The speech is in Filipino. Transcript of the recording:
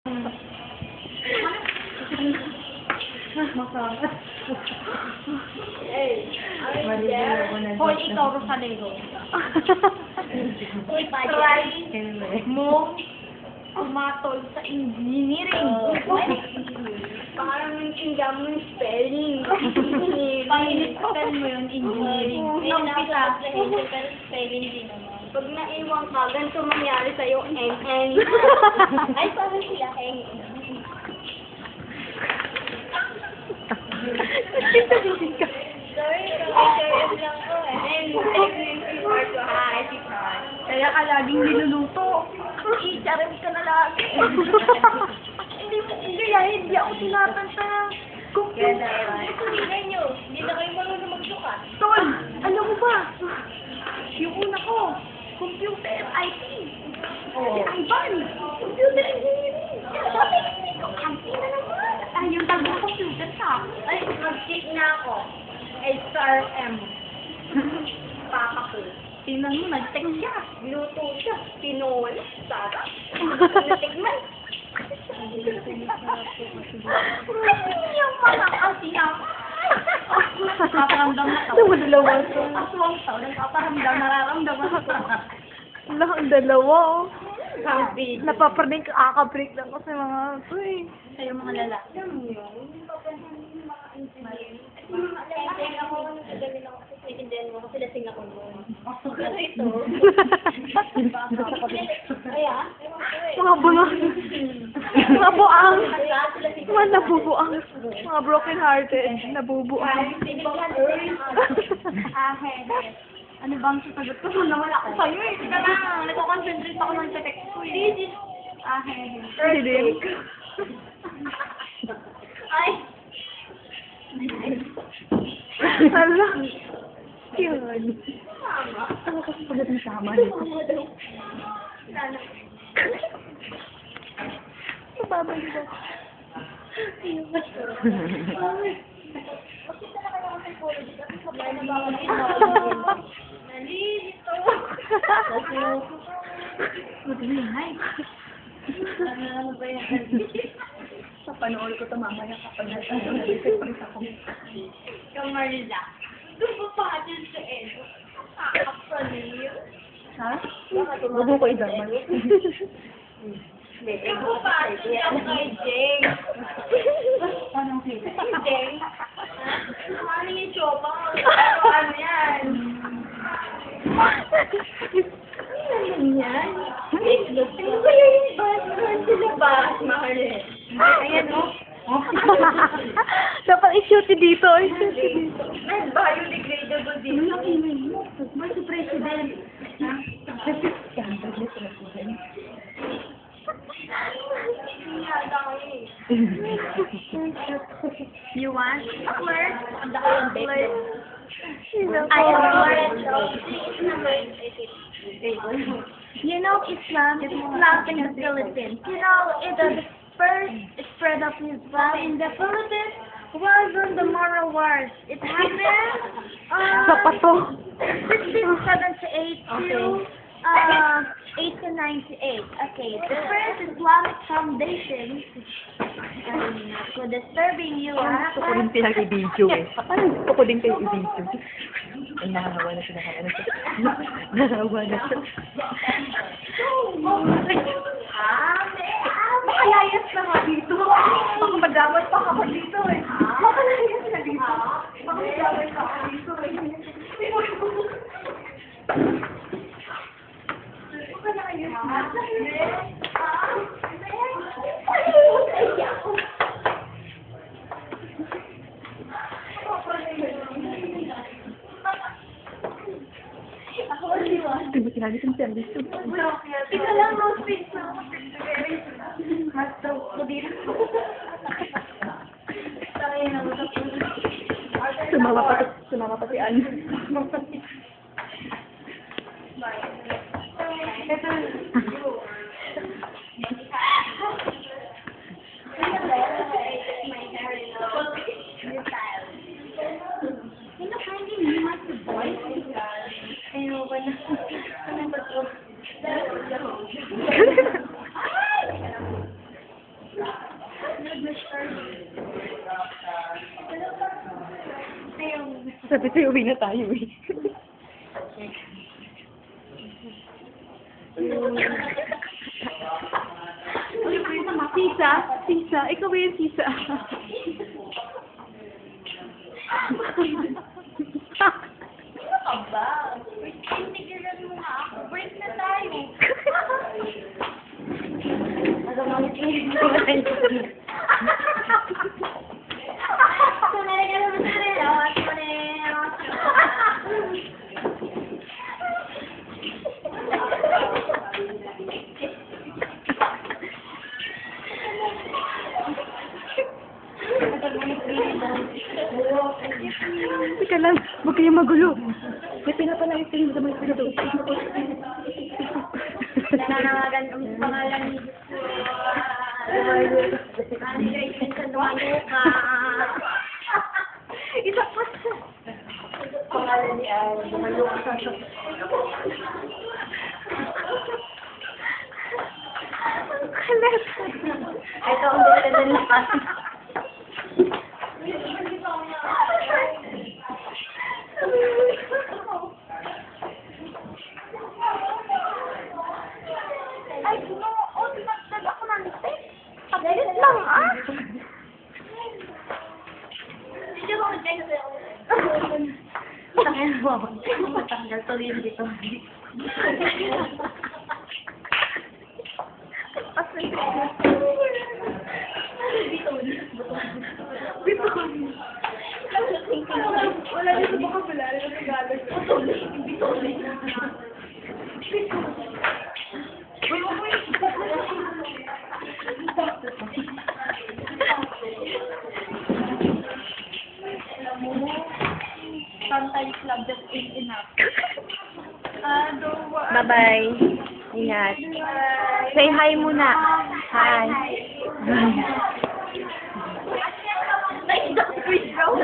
Masakit. Hoy, ikaw, Rosalero. Hoy, try mo tumatol sa engineering. Parang naintindihan mo yung spelling. Pag-spell mo yun, engineering. Umpisa. Pero spelling din naman. Pag naiwan ka, ganito mangyari sa'yo, NN. Ay, parang sila, Sorry, HRM lang ko Kaya ka laging niluluto. HRM ka na lagi. Hindi ako tinatanta. Computer. Tingnan nyo, hindi na kayo marunong magsukat. Tol, alam mo ba? Yung una ko, computer, IT. Si Ivan, computer engineering. Sabi ko, kampi na naman. Ay, yung tago computer ka. Ay, mag-check na ako. HRM. Papa ko. Tingnan mo, nag-text siya. Luto siya. Pinoy. Sarap. Natigman. Kasi yung mga kasiyang. Paparamdam na Ito mo dalawa to. Aswang tao, nagpaparamdam, nararamdaman ko. Wala ang dalawa. Sabi. Napaparning kakabreak lang kasi mga ito eh. Sa'yo mga lalaki. Kaya ako, nagsasabi ako, naiintindihan mo kasi lasing ako noon. Pero ito, kaya, Mga bunga. Mga buang. Mga nabubuang. Mga broken hearted. Nabubuang. Ano bang sasagot ko? Nawala ko sa'yo eh. Sige lang, nagko-concentrate ako ng text ko eh. Hindi. ay, Hala. Yun. Ano kasi pagod na sama nito? Babay ba? nalilito. Ano ba yan? Sa panood ko ito mamaya kapag nasa ako. Yung Marila. Tumapatid sa Edo. Nakakapaliw. Ha? Huwag mo ko idaman. Tumapatid ako kay Jeng. Anong si? Jeng? Ano yung chopa? Ano yan? Ano yan? Ano kaya yung Batman? Sila Batman eh. Ayan o. Dapat i-shoot dito. I-shoot dito. Ay, biodegradable din. Mas si President. You want a flirt? Ang dako yung bake. I You know Islam is not in the Philippines. You know, the first spread of Islam in the Philippines was on the Moro Wars. It happened Sa pato. 1678 to 1898. Okay, the first Islamic foundation. So disturbing you, Gusto ko rin silang i-video eh. Parang gusto ko din kayo i-video. Ay, nakahawa na siya. Nakahawa na siya. Makalayas na nga dito. Baka madamot pa ako dito eh. Makalayas na dito. Baka madamot pa ako dito eh. Makalayas na. Hindi mo sinabi kung service to. Ika lang, no space na ako. Mas daw ko dito. Sumama pa si Anne. Sabi sa'yo, uwi na tayo eh. Sisa? Sisa? Ikaw ba yung sisa? Aba, tigilan mo nga ako. Break na tayo. Sanay ka naman sa rin. Awas mo rin. Teka lang, huwag kayong magulo. May pinapalawit kayo sa mga pinto. Nananawagan kami sa pangalan ni Isa pa sa pangalan ni Lumaluka sa Kalat. ito ang dala ng lakas. Ay, no, dinagdag ako ng tip. Pagdalit lang, ah. Hindi ko mag-check sa'yo. Tangin mo. Matanggal tuloy yung dito. Wala dito baka pala. Sometimes love just ain't enough. Bye-bye. Ingat. Say hi muna. Hi. Like the Chris Brown.